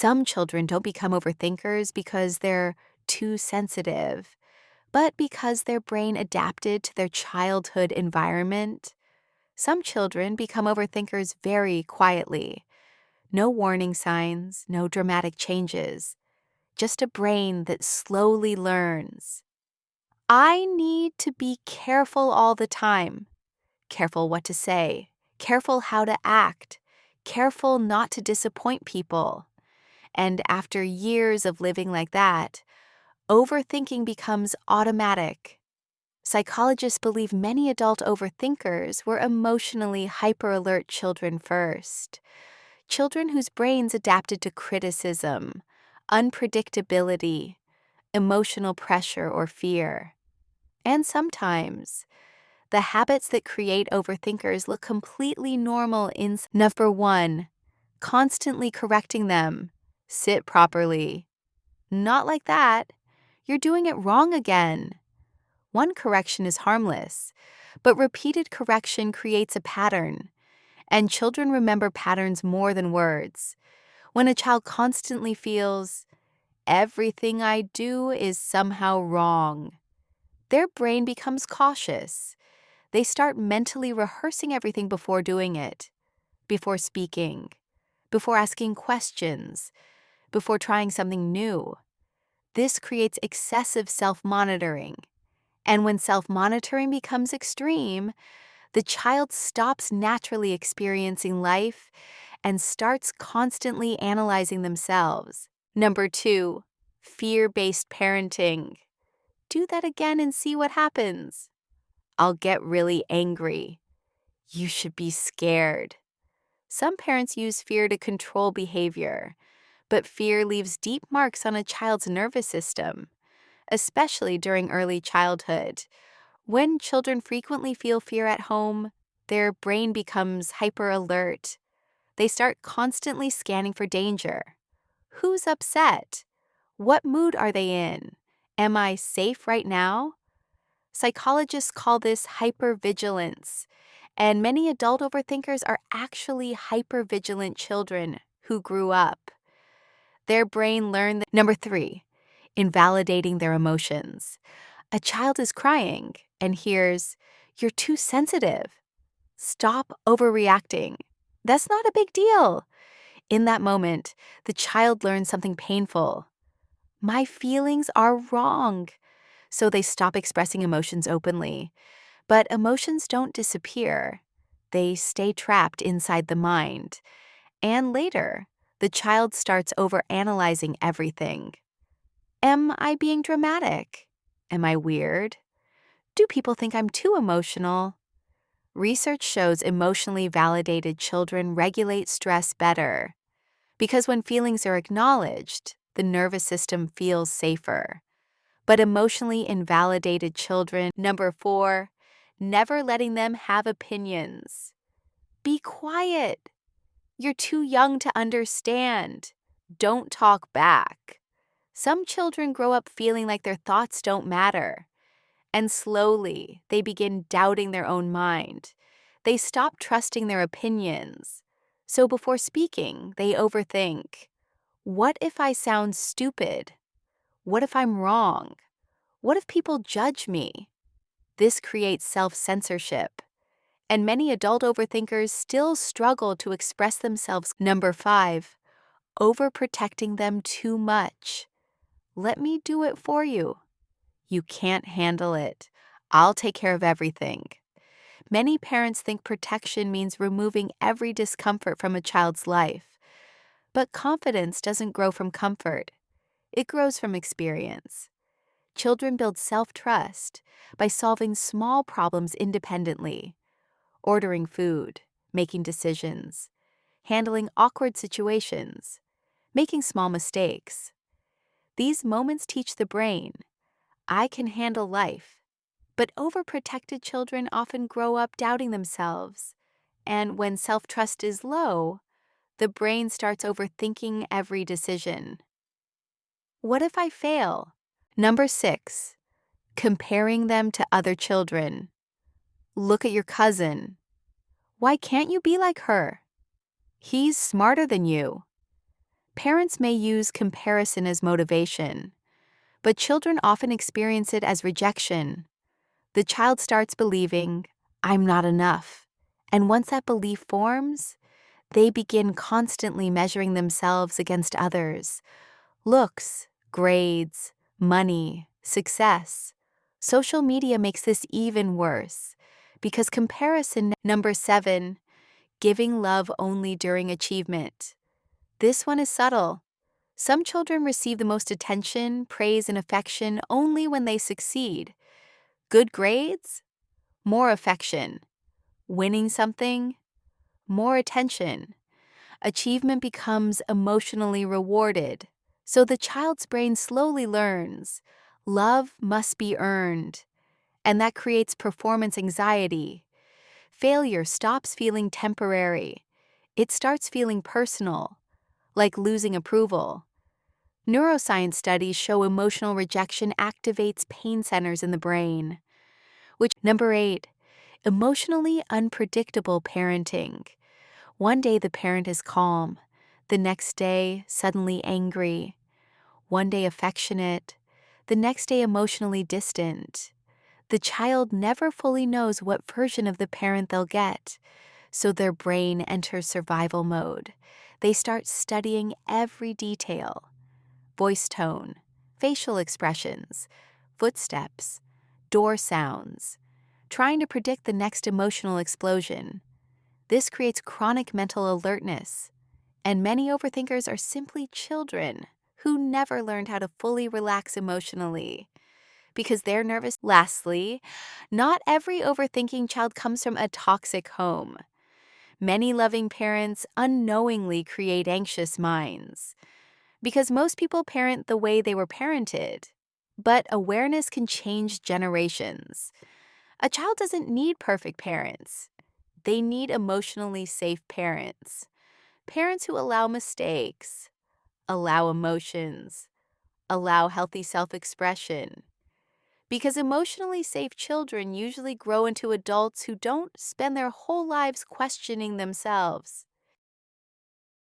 Some children don't become overthinkers because they're too sensitive, but because their brain adapted to their childhood environment. Some children become overthinkers very quietly. No warning signs, no dramatic changes, just a brain that slowly learns. I need to be careful all the time. Careful what to say, careful how to act, careful not to disappoint people. And after years of living like that, overthinking becomes automatic. Psychologists believe many adult overthinkers were emotionally hyper-alert children first. Children whose brains adapted to criticism, unpredictability, emotional pressure, or fear. And sometimes, the habits that create overthinkers look completely normal in number 1, constantly correcting them. Sit properly. Not like that. You're doing it wrong again. One correction is harmless, but repeated correction creates a pattern, and children remember patterns more than words. When a child constantly feels, everything I do is somehow wrong, their brain becomes cautious. They start mentally rehearsing everything before doing it, before speaking, before asking questions, before trying something new. This creates excessive self-monitoring. And when self-monitoring becomes extreme, the child stops naturally experiencing life and starts constantly analyzing themselves. Number 2, fear-based parenting. Do that again and see what happens. I'll get really angry. You should be scared. Some parents use fear to control behavior, but fear leaves deep marks on a child's nervous system, especially during early childhood. When children frequently feel fear at home, their brain becomes hyper-alert. They start constantly scanning for danger. Who's upset? What mood are they in? Am I safe right now? Psychologists call this hypervigilance, and many adult overthinkers are actually hypervigilant children who grew up. Their brain learned that. Number 3, invalidating their emotions. A child is crying and hears, "You're too sensitive. Stop overreacting. That's not a big deal." In that moment, the child learns something painful. My feelings are wrong. So they stop expressing emotions openly. But emotions don't disappear. They stay trapped inside the mind. And later, the child starts overanalyzing everything. Am I being dramatic? Am I weird? Do people think I'm too emotional? Research shows emotionally validated children regulate stress better. Because when feelings are acknowledged, the nervous system feels safer. But emotionally invalidated children. Number 4, never letting them have opinions. Be quiet. You're too young to understand. Don't talk back. Some children grow up feeling like their thoughts don't matter. And slowly, they begin doubting their own mind. They stop trusting their opinions. So before speaking, they overthink. What if I sound stupid? What if I'm wrong? What if people judge me? This creates self-censorship. And many adult overthinkers still struggle to express themselves. Number 5, overprotecting them too much. Let me do it for you. You can't handle it. I'll take care of everything. Many parents think protection means removing every discomfort from a child's life. But confidence doesn't grow from comfort. It grows from experience. Children build self-trust by solving small problems independently, ordering food, making decisions, handling awkward situations, making small mistakes. These moments teach the brain, I can handle life. But overprotected children often grow up doubting themselves. And when self-trust is low, the brain starts overthinking every decision. What if I fail? Number 6, comparing them to other children. Look at your cousin. Why can't you be like her? He's smarter than you. Parents may use comparison as motivation, but children often experience it as rejection. The child starts believing, I'm not enough. And once that belief forms, they begin constantly measuring themselves against others. Looks, grades, money, success. Social media makes this even worse because comparison. Number 7, giving love only during achievement. This one is subtle. Some children receive the most attention, praise, and affection only when they succeed. Good grades? More affection. Winning something? More attention. Achievement becomes emotionally rewarded. So the child's brain slowly learns love must be earned, and that creates performance anxiety. Failure stops feeling temporary. It starts feeling personal, like losing approval. Neuroscience studies show emotional rejection activates pain centers in the brain. Number 8, emotionally unpredictable parenting. One day the parent is calm, the next day suddenly angry, one day affectionate, the next day emotionally distant. The child never fully knows what version of the parent they'll get, so their brain enters survival mode. They start studying every detail: voice tone, facial expressions, footsteps, door sounds, trying to predict the next emotional explosion. This creates chronic mental alertness, and many overthinkers are simply children who never learned how to fully relax emotionally because they're nervous. Lastly, not every overthinking child comes from a toxic home. Many loving parents unknowingly create anxious minds because most people parent the way they were parented. But awareness can change generations. A child doesn't need perfect parents. They need emotionally safe parents. Parents who allow mistakes, allow emotions, allow healthy self-expression. Because emotionally safe children usually grow into adults who don't spend their whole lives questioning themselves.